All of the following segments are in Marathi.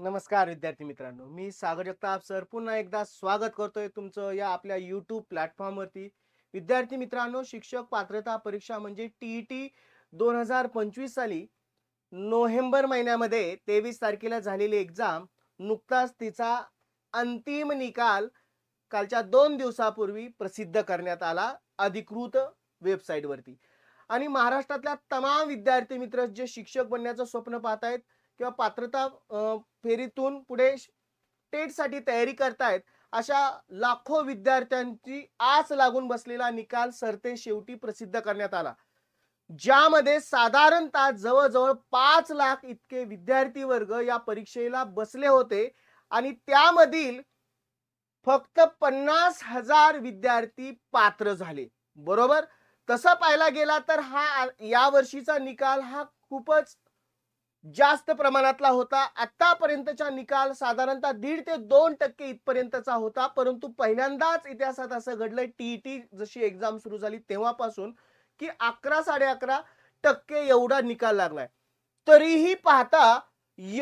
नमस्कार विद्यार्थी मित्रांनो, मी सागर जगताप सर पुन्हा एकदा स्वागत करतोय तुमचं या आपल्या YouTube प्लॅटफॉर्मवरती. विद्यार्थी मित्रांनो, शिक्षक पात्रता परीक्षा म्हणजे TET 2025 साली नोव्हेंबर महिन्यामध्ये 23 तारखेला झालेली एक्झाम, नुकताच तिचा अंतिम निकाल कालच्या 2 दिवसापूर्वी प्रसिद्ध करण्यात आला अधिकृत वेबसाईटवरती. आणि महाराष्ट्रातल्या तमाम विद्यार्थी मित्र जे शिक्षक बनण्याचं स्वप्न पाहत आहेत किंवा पात्रता फेरीतून पुढे टेटसाठी तयारी करतायत, अशा लाखो विद्यार्थ्यांची आस लागून बसलेला निकाल सरतेशेवटी प्रसिद्ध करण्यात आला. ज्यामध्ये साधारणतः जवळ-जवळ 5 लाख इतके विद्यार्थी वर्ग या परीक्षेला बसले होते आणि त्यामधील फक्त 50,000 विद्यार्थी पात्र झाले. बरोबर? तसं पाहायला गेला तर हा या वर्षीचा निकाल हा खूपच जास्त प्रमाणातला होता. आतापर्यंतचा निकाल साधारणतः 1.5 ते 2% इथपर्यंतचा होता. परंतु पहिल्यांदाच इतिहासात असं घडलंय टी जशी एक्झाम सुरू झाली तेव्हापासून, की 11-11.5% एवढा निकाल लागलाय. तरीही पाहता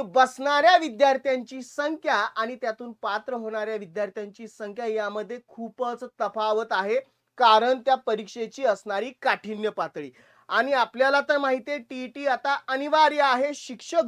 बसणाऱ्या विद्यार्थ्यांची संख्या आणि त्यातून पात्र होणाऱ्या विद्यार्थ्यांची संख्या यामध्ये खूपच तफावत आहे. कारण त्या परीक्षेची असणारी काठिण्य पातळी. आणि आपल्याला तर माहिती आहे टी आता अनिवार्य आहे. शिक्षक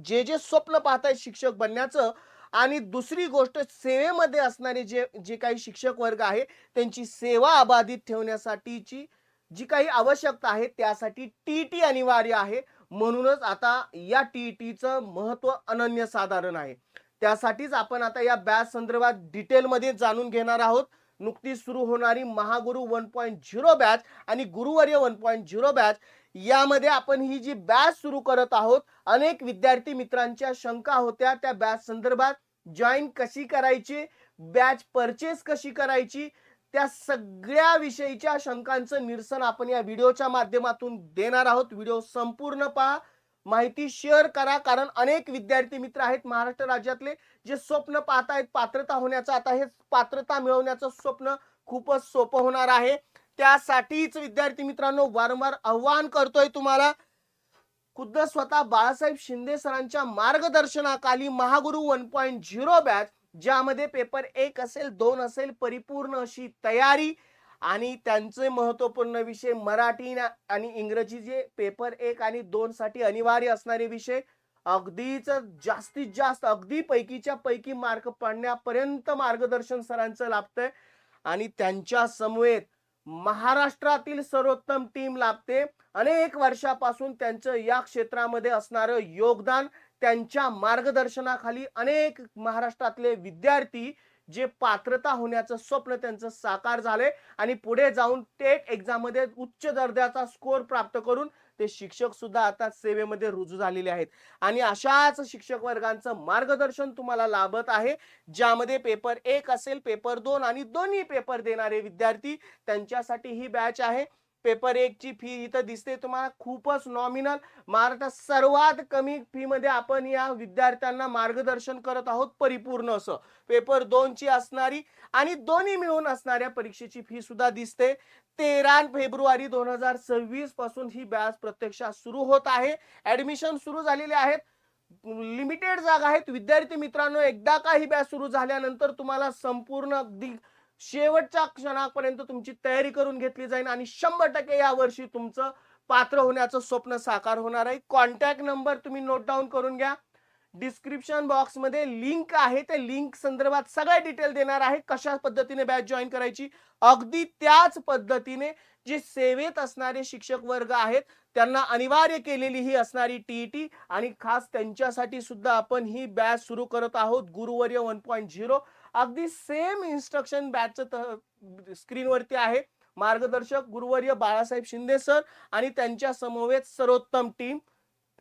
जे स्वप्न पाहतायत शिक्षक बनण्याचं आणि दुसरी गोष्ट सेवेमध्ये असणारे जे जे काही शिक्षक वर्ग आहे त्यांची सेवा अबाधित ठेवण्यासाठीची जी काही आवश्यकता आहे त्यासाठी टी अनिवार्य आहे. म्हणूनच आता या टीईटीचं महत्त्व अनन्यसाधारण आहे. त्यासाठीच आपण आता या बॅच संदर्भात डिटेलमध्ये जाणून घेणार आहोत. नुकतीच सुरू होणारी महागुरु 1.0 बॅच आणि गुरुवर्य 1.0 बॅच यामध्ये आपण ही जी बॅच सुरू करत आहोत. अनेक विद्यार्थी मित्रांच्या शंका होत्या त्या बॅच संदर्भात. जॉईन कशी करायची, बॅच परचेस कशी करायची, त्या सगळ्या विषयीच्या शंकांचं निरसन आपण या व्हिडिओच्या माध्यमातून देणार आहोत. व्हिडिओ संपूर्ण पहा, माहिती शेअर करा. कारण अनेक विद्यार्थी मित्र आहेत महाराष्ट्र राज्यातले जे स्वप्न पाहतायत पात्रता होण्याचं. आता हे पात्रता मिळवण्याचं स्वप्न खूपच सोपं होणार आहे. त्यासाठीच विद्यार्थी मित्रांनो वारंवार आव्हान करतोय तुम्हाला, खुद्द स्वतः बाळासाहेब शिंदे सरांच्या मार्गदर्शनाखाली महागुरु 1.0 बॅच, ज्यामध्ये पेपर 1 असेल, 2 असेल, परिपूर्ण अशी तयारी आणि त्यांचे महत्त्वपूर्ण विषय मराठी आणि इंग्रजी जे पेपर 1 आणि 2 साठी अनिवार्य असणारे विषय अगदीच जास्तीत जास्त अगदी पैकीच्या पैकी मार्क पडण्यापर्यंत मार्गदर्शन सरांचं लाभतंय. आणि त्यांच्या समवेत महाराष्ट्रातील सर्वोत्तम टीम लाभते. अनेक वर्षापासून त्यांचं या क्षेत्रामध्ये असणारं योगदान, त्यांच्या मार्गदर्शनाखाली अनेक महाराष्ट्रातले विद्यार्थी जे पात्रता होण्याचं स्वप्न त्यांचं साकार झाले आणि पुढे जाऊन टेट एक्झाम मध्ये उच्च दर्जाचा स्कोर प्राप्त करून ते शिक्षक सुद्धा आता सेवेमध्ये रुजू झालेले आहेत. आणि अशाच शिक्षक वर्गांचं मार्गदर्शन तुम्हाला लाभत आहे, ज्यामध्ये पेपर 1 असेल, पेपर 2 आणि दोन्ही पेपर देणारे विद्यार्थी त्यांच्यासाठी ही बॅच आहे. पेपर 1 ची फी इथं दिसते तुम्हाला, खूपच नॉमिनल. महाराष्ट्रात सर्वात कमी फी मध्ये आपण या विद्यार्थ्यांना मार्गदर्शन करत आहोत परिपूर्ण असं. पेपर 2 ची असणारी आणि दोन्ही मिळून असणाऱ्या परीक्षेची फी सुद्धा दिसते. 13 फेब्रुवारी 2026 पासून ही बॅच प्रत्यक्षात सुरू होत आहे. ऍडमिशन सुरू झालेले आहेत. लिमिटेड जागा आहेत. विद्यार्थी मित्रांनो, एकदा का ही बॅच सुरू झाल्यानंतर तुम्हाला संपूर्ण अगदी शेवटच्या क्षणापर्यंत तुमची तयारी करून घेतली जाईल आणि 100% या वर्षी तुमचं पात्र होण्याचं स्वप्न साकार होणार आहे. कॉन्टॅक्ट नंबर तुम्ही नोट डाऊन करून घ्या. डिस्क्रिप्शन बॉक्स मध्ये लिंक आहे, त्या लिंक संदर्भात सगळे डिटेल देणार आहे. कशा पद्धतीने बॅच जॉईन करायची, अगदी त्याच पद्धतीने जे सेवेत असणारे शिक्षक वर्ग आहेत त्यांना अनिवार्य केलेली ही असणारी टीईटी आणि खास त्यांच्यासाठी सुद्धा आपण ही बॅच सुरू करत आहोत गुरुवर्य 1.0. अगदी सेम इन्स्ट्रक्शन बॅचचं स्क्रीनवरती आहे. मार्गदर्शक गुरुवर्य बाळासाहेब शिंदे सर आणि त्यांच्या समवेत सर्वोत्तम टीम.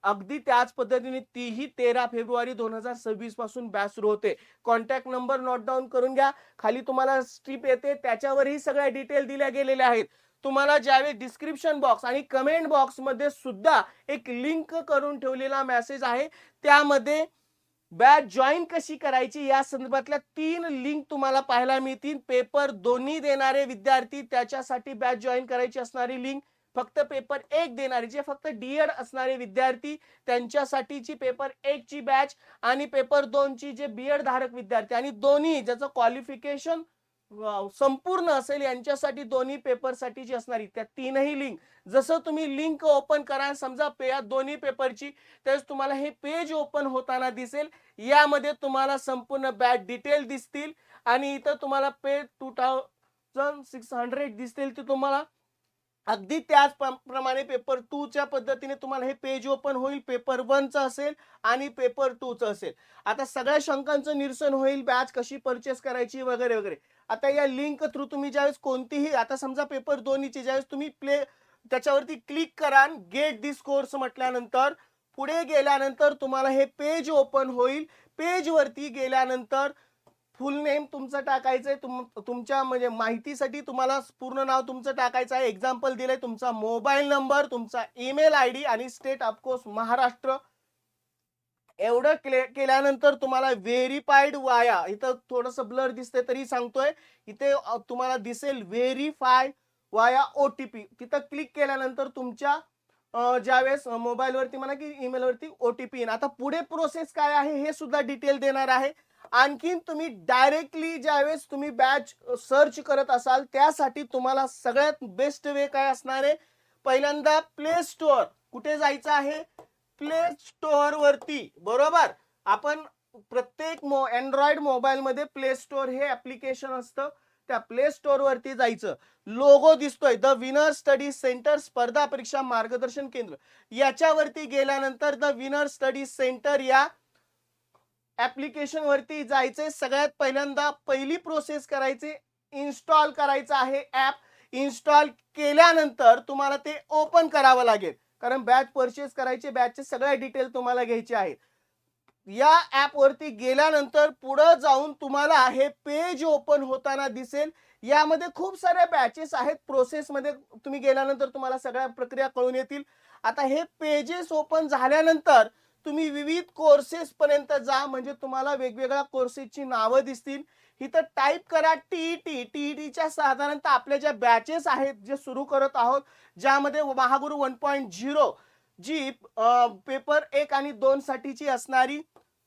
अगदी त्याच पद्धतीने तीही 13 फेब्रुवारी 2026 पासून बॅच सुरू होते. कॉन्टॅक्ट नंबर नोट डाऊन करून घ्या. खाली तुम्हाला स्ट्रीप येते त्याच्यावरही सगळ्या डिटेल दिल्या गेलेल्या आहेत. तुम्हाला ज्यावेळी डिस्क्रिप्शन बॉक्स आणि कमेंट बॉक्स मध्ये सुद्धा एक लिंक करून ठेवलेला मेसेज आहे. त्यामध्ये बॅच जॉईन कशी करायची या संदर्भातल्या 3 लिंक तुम्हाला पाहायला मिळतील. पेपर दोन्ही देणारे विद्यार्थी त्याच्यासाठी बॅच जॉईन करायची असणारी लिंक, फक्त पेपर 1 देणारे जे फक्त डी.एड असणारे विद्यार्थी त्यांच्यासाठीची पेपर 1 ची बॅच आणि पेपर 2 ची जे बी.एड धारक विद्यार्थी आणि दोन्ही ज्याचं क्वालिफिकेशन संपूर्ण असेल यांच्यासाठी दोन्ही पेपरसाठीची असणारी त्या तीनही लिंक जसं तुम्ही लिंक ओपन करा समजा या दोन्ही पेपरची त्यावेळेस तुम्हाला हे पेज ओपन होताना दिसेल. यामध्ये तुम्हाला संपूर्ण बॅच डिटेल दिसतील आणि इथं तुम्हाला पे 2600 दिसतील ते तुम्हाला अगदी त्याच प्रमाणे पेपर 2 च्या पद्धतीने तुम्हाला हे पेज ओपन होईल. पेपर 1 चं असेल आणि पेपर 2 चं असेल. आता सगळ्या शंकांचं निरसन होईल, बॅच कशी परचेस करायची वगैरे वगैरे. आता या लिंक थ्रू तुम्ही ज्यावेळेस कोणतीही आता समजा पेपर 2 ची ज्यावेळेस तुम्ही त्याच्यावरती क्लिक करा गेट दिस कोर्स म्हटल्यानंतर पुढे गेल्यानंतर तुम्हाला हे पेज ओपन होईल. पेज वरती गेल्यानंतर फुल नेम तुमचं टाकायचंय, तुमच्या म्हणजे माहितीसाठी तुम्हाला पूर्ण नाव तुमचं टाकायचं आहे. एक्झाम्पल दिलंय, तुमचा मोबाईल नंबर, तुमचा ईमेल आयडी आणि स्टेट ऑफकोर्स महाराष्ट्र. एवढं केल्यानंतर तुम्हाला व्हेरीफाईड वाया, इथं थोडंसं ब्लर दिसतंय तरी सांगतोय, इथे तुम्हाला दिसेल व्हेरीफाय वाया OTP. तिथं क्लिक केल्यानंतर तुमच्या ज्यावेळेस मोबाईलवरती म्हणा की ईमेलवरती OTP येईल. आता पुढे प्रोसेस काय आहे हे सुद्धा डिटेल देणार आहे. आणखीन तुम्ही डायरेक्टली ज्यावेळेस तुम्ही बॅच सर्च करत असाल त्यासाठी तुम्हाला सगळ्यात बेस्ट वे काय असणार आहे, पहिल्यांदा प्ले स्टोअर. कुठे जायचं आहे, प्ले स्टोअर वरती. बरोबर, आपण प्रत्येक अँड्रॉइड मोबाईल मध्ये प्ले स्टोअर हे ऍप्लिकेशन असतं. त्या प्ले स्टोअर वरती जायचं. लोगो दिसतोय द विनर स्टडी सेंटर स्पर्धा परीक्षा मार्गदर्शन केंद्र, याच्यावरती गेल्यानंतर द विनर स्टडी सेंटर या ऍप्लिकेशन वरती जायचे. सगळ्यात पहिल्यांदा पहिली प्रोसेस करायची, इन्स्टॉल करायचं आहे ऍप. इन्स्टॉल केल्यानंतर तुम्हाला ते ओपन करावं लागेल कारण बॅच परचेस करायचे, बॅचचे सगळ्या डिटेल तुम्हाला घ्यायचे आहेत. या ऍप वरती गेल्यानंतर पुढे जाऊन तुम्हाला हे पेज ओपन होताना दिसेल. यामध्ये खूप साऱ्या बॅचेस आहेत. प्रोसेस मध्ये तुम्ही गेल्यानंतर तुम्हाला सगळ्या प्रक्रिया कळून येतील. आता हे पेजेस ओपन झाल्यानंतर तुम्ही विविध कोर्सेस पर्यंत जा, म्हणजे तुम्हाला वेगवेगळ्या कोर्सेसची नावं दिसतील. इथं टाइप करा टीईटीच्या साधारणतः आपल्या ज्या बॅचेस आहेत जे सुरू करत आहोत, ज्यामध्ये महागुरु 1.0 जी पेपर 1 आणि 2 साठीची असणारी,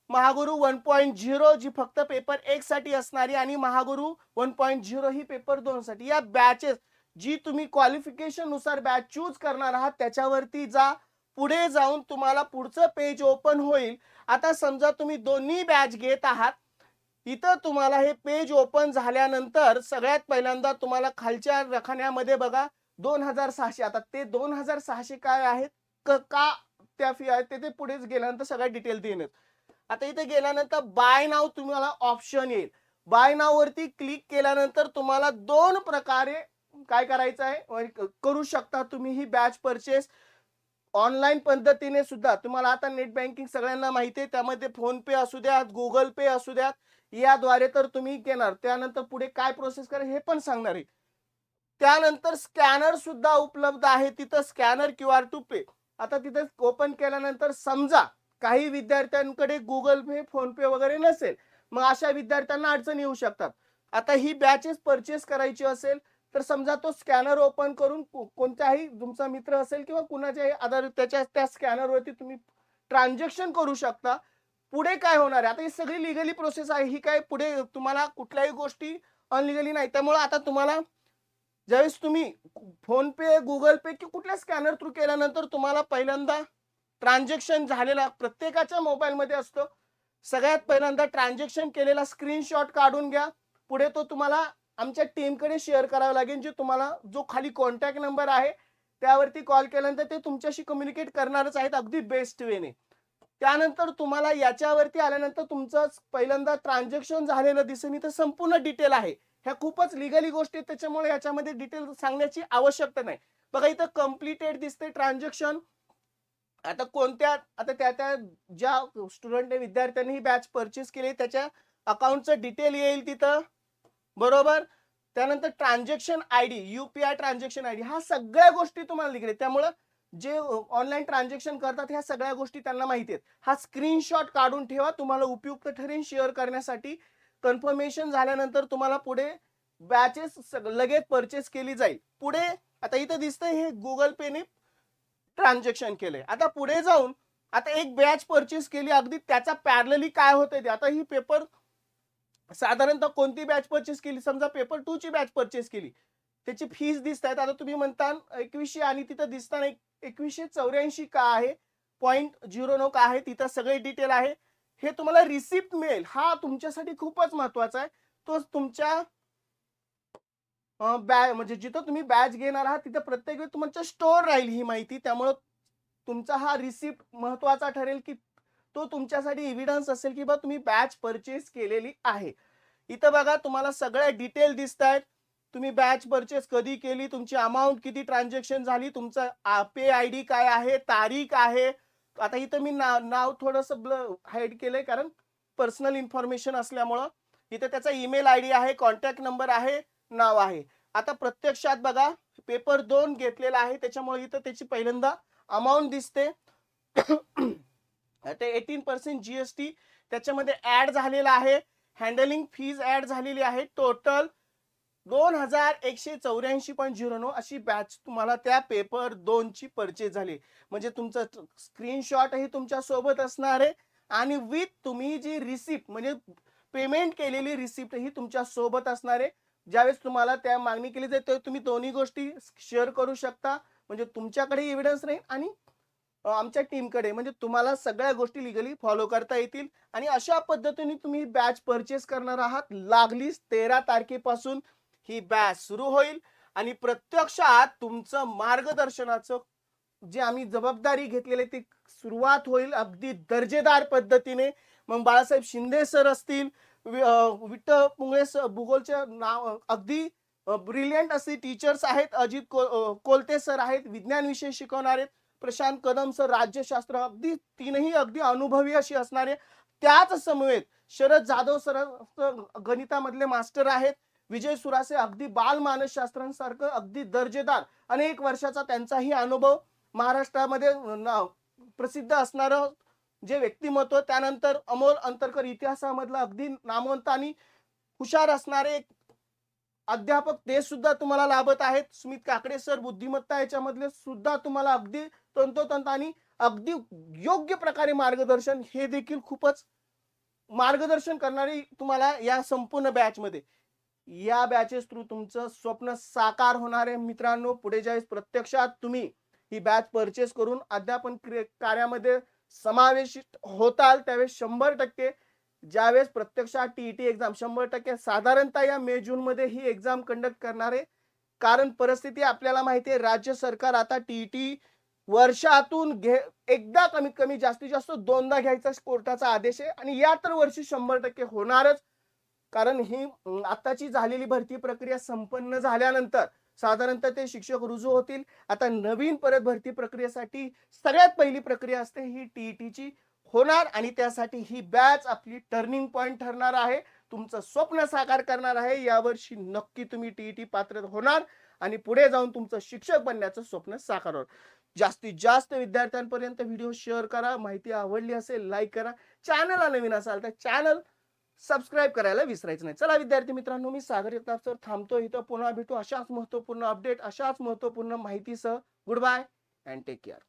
महागुरु 1.0 जी फक्त पेपर 1 साठी असणारी आणि महागुरु 1.0 ही पेपर 2 साठी. या बॅचेस जी तुम्ही क्वालिफिकेशन नुसार बॅच चूज करणार आहात त्याच्यावरती जा. पुढे जाऊन तुम्हाला पुढचं पेज ओपन होईल. आता समजा तुम्ही दोन्ही बॅच घेत आहात, इथं तुम्हाला हे पेज ओपन झाल्यानंतर सगळ्यात पहिल्यांदा तुम्हाला खालच्या रखान्यामध्ये बघा 2600. आता ते 2600 काय आहेत, का त्या फी आहेत ते पुढेच गेल्यानंतर सगळ्या डिटेल देणार. आता इथे गेल्यानंतर बाय नाव तुम्हाला ऑप्शन येईल. बाय नाव वरती क्लिक केल्यानंतर तुम्हाला दोन प्रकारे काय करायचं आहे करू शकता तुम्ही ही बॅच परचेस. ऑनलाईन पद्धतीने सुद्धा तुम्हाला आता नेट बँकिंग सगळ्यांना माहिती आहे, त्यामध्ये फोन पे असू द्यात, गुगल पे असू द्यात, याद्वारे तर तुम्ही घेणार. त्यानंतर पुढे काय प्रोसेस करा हे पण सांगणार आहे. त्यानंतर स्कॅनर सुद्धा उपलब्ध आहे, तिथं स्कॅनर QR टू पे. आता तिथे ओपन केल्यानंतर समजा काही विद्यार्थ्यांकडे गुगल पे, फोन पे वगैरे नसेल, मग अशा विद्यार्थ्यांना अडचण येऊ शकतात. आता ही बॅचेस परचेस करायची असेल तर समजा तो स्कॅनर ओपन करून कोणताही तुमचा मित्र असेल किंवा कुणाच्याही आधार त्या स्कॅनर वरती तुम्ही ट्रान्झॅक्शन करू शकता. पुढे काय होणार आहे, आता ही सगळी लिगली प्रोसेस आहे, ही काय पुढे तुम्हाला कुठल्याही गोष्टी अनलिगली नाही. त्यामुळे आता तुम्हाला ज्यावेळेस तुम्ही फोन पे, गुगल पे की कुठल्या स्कॅनर थ्रू केल्यानंतर तुम्हाला पहिल्यांदा ट्रान्झॅक्शन झालेला प्रत्येकाच्या मोबाईल मध्ये असतो. सगळ्यात पहिल्यांदा ट्रान्झॅक्शन केलेला स्क्रीनशॉट काढून घ्या. पुढे तो तुम्हाला आमच्या टीमकडे शेअर करावा लागेल, जे तुम्हाला जो खाली कॉन्टॅक्ट नंबर आहे त्यावरती कॉल केल्यानंतर ते तुमच्याशी कम्युनिकेट करणारच आहेत अगदी बेस्ट वेने. त्यानंतर तुम्हाला याच्यावरती आल्यानंतर तुमचं पहिल्यांदा ट्रान्झॅक्शन झालेलं दिसेल, इथं संपूर्ण डिटेल आहे. ह्या खूपच लिगली गोष्टी आहेत त्याच्यामुळे याच्यामध्ये डिटेल सांगण्याची आवश्यकता नाही. बघा इथं कंप्लीटेड दिसते ट्रान्झॅक्शन. आता कोणत्या आता त्या ज्या स्टुडंट विद्यार्थ्यांनी ही बॅच परचेस केली त्याच्या अकाउंटचं डिटेल येईल तिथं. बरोबर, त्यानंतर transaction ID, UPI transaction ID, ह्या सगळ्या गोष्टी तुम्हाला लिहिलेत. त्यामुळे जे ऑनलाईन ट्रान्झॅक्शन करतात ह्या सगळ्या गोष्टी त्यांना माहिती आहेत. हा स्क्रीनशॉट काढून ठेवा, तुम्हाला उपयुक्त ठरेल शेअर करण्यासाठी. कन्फर्मेशन झाल्यानंतर तुम्हाला पुढे बॅचेस लगेच परचेस केली जाईल. पुढे आता इथं दिसतंय हे गुगल पेने ट्रान्झॅक्शन केलंय. आता पुढे जाऊन आता एक बॅच परचेस केली, अगदी त्याचा पॅरलली काय होतंय ते. आता ही पेपर साधारणतः कोणती बॅच परचेस केली, समजा पेपर 2 ची बॅच परचेस केली. त्याची फीस दिसतायत. आता तुम्ही म्हणता 2100 आणि तिथं दिसताना 2184 का आहे, 0.09 का आहे, तिथं सगळे डिटेल आहे. हे तुम्हाला रिसिप्ट मिळेल. हा तुमच्यासाठी खूपच महत्त्वाचा आहे. तो तुमच्या म्हणजे जिथं तुम्ही बॅच घेणार आहात तिथं प्रत्येक वेळी तुमच्या स्टोअर राहील ही माहिती. त्यामुळं तुमचा हा रिसिप्ट महत्त्वाचा ठरेल, की तो तुमच्यासाठी एव्हिडन्स असेल, की बा तुम्ही बॅच परचेस केलेली आहे. इथं बघा तुम्हाला सगळ्या डिटेल दिसतायत. तुम्ही बॅच परचेस कधी केली, तुमची अमाउंट किती ट्रान्झॅक्शन झाली, तुमचं पे आयडी काय आहे, तारीख आहे. आता इथं मी नाव थोडंसं हाईड केलंय कारण पर्सनल इन्फॉर्मेशन असल्यामुळं. इथं त्याचा ईमेल आयडी आहे, कॉन्टॅक्ट नंबर आहे, नाव आहे. आता प्रत्यक्षात बघा पेपर 2 घेतलेला आहे, त्याच्यामुळे इथं त्याची पहिल्यांदा अमाउंट दिसते. ते 18% जीएसटी त्याच्यामध्ये ऍड झालेला आहे. हँडलिंग फीज ऍड झालेली आहे. टोटल 2184.09 अशी बॅच तुम्हाला त्या पेपर 2 ची परचेस झाली. म्हणजे तुमचं स्क्रीनशॉट ही तुमच्या सोबत असणार आहे आणि विथ तुम्ही जी रिसिप्ट म्हणजे पेमेंट केलेली रिसिप्ट ही तुमच्या सोबत असणार आहे. ज्यावेळेस तुम्हाला त्या मागणी केली जाईल तेव्हा तुम्ही दोन्ही गोष्टी शेअर करू शकता. म्हणजे तुमच्याकडे एव्हिडन्स राहील आणि आमच्या टीमकडे, म्हणजे तुम्हाला सगळ्या गोष्टी लीगली फॉलो करता येतील. आणि अशा पद्धतीने तुम्ही बॅच परचेस करणार आहात. लागलीच 13 तारखेपासून ही बॅच सुरू होईल आणि प्रत्यक्षात तुमचं मार्गदर्शनाचं जे आम्ही जबाबदारी घेतलेली ती सुरुवात होईल अगदी दर्जेदार पद्धतीने. मग बाळासाहेब शिंदे सर असतील, विठ्ठल मुंगळे भूगोलचे नाव अगदी ब्रिलियंट असे टीचर्स आहेत, अजित कोलते सर आहेत विज्ञान विषय शिकवणारे, प्रशांत कदम सर राज्यशास्त्र, अगदी तीनही अगदी अनुभवी अशी असणारे. त्याच समवेत शरद जाधव सर गणितामधले मास्टर आहेत, विजय सुरासे अगदी बालमानसशास्त्रांसारखं अगदी दर्जेदार अनेक वर्षाचा त्यांचाही अनुभव, महाराष्ट्रामध्ये प्रसिद्ध असणारं जे व्यक्तिमत्व, त्यानंतर अमोल अंतरकर इतिहासामधलं अगदी नामवंत आणि हुशार असणारे अध्यापक ते सुद्धा तुम्हाला लाभत आहेत. सुमित काकडे सर बुद्धिमत्ता याच्यामधले सुद्धा तुम्हाला अगदी तंतोतंत आणि अगदी योग्य प्रकारे मार्गदर्शन, हे देखील खूपच मार्गदर्शन करणारी तुम्हाला या संपूर्ण बॅच मध्ये. या बॅचेस थ्रू तुमचं स्वप्न साकार होणार आहे मित्रांनो. पुढे ज्यावेळेस प्रत्यक्षात तुम्ही ही बॅच परचेस करून अध्यापन कार्यामध्ये समावेशित होताल त्यावेळेस 100% ज्यावेळेस प्रत्यक्षात टीईटी एक्झाम 100% साधारणतः या मे जून मध्ये ही एक्झाम कंडक्ट करणार आहे. कारण परिस्थिती आपल्याला माहिती आहे, राज्य सरकार आता टीईटी वर्षातून एकदा कमीत कमी जास्तीत जास्त 2दा घ्यायचा कोर्टाचा आदेश आहे आणि या तर वर्षी 100% होणारच. कारण ही आताची झालेली भरती प्रक्रिया संपन्न झाल्यानंतर साधारणतः ते शिक्षक रुजू होतील. आता नवीन परत भरती प्रक्रियेसाठी सगळ्यात पहिली प्रक्रिया असते ही टीईटीची होणार आणि त्यासाठी ही बॅच आपली टर्निंग पॉइंट ठरणार आहे. तुमचं स्वप्न साकार करणार आहे. यावर्षी नक्की तुम्ही टीईटी पात्र होणार आणि पुढे जाऊन तुमचं शिक्षक बनण्याचं स्वप्न साकार होणार. जास्तीत जास्त विद्यार्थ्यांपर्यंत व्हिडिओ शेअर करा. माहिती आवडली असेल लाईक करा. चॅनलला नवीन असाल तर चॅनल सबस्क्राईब करायला विसरायचं नाही. चला विद्यार्थी मित्रांनो, मी सागर जगताप सर थांबतो इथं. पुन्हा भेटू अशाच महत्त्वपूर्ण अपडेट, अशाच महत्त्वपूर्ण माहितीसह. Good bye and take care.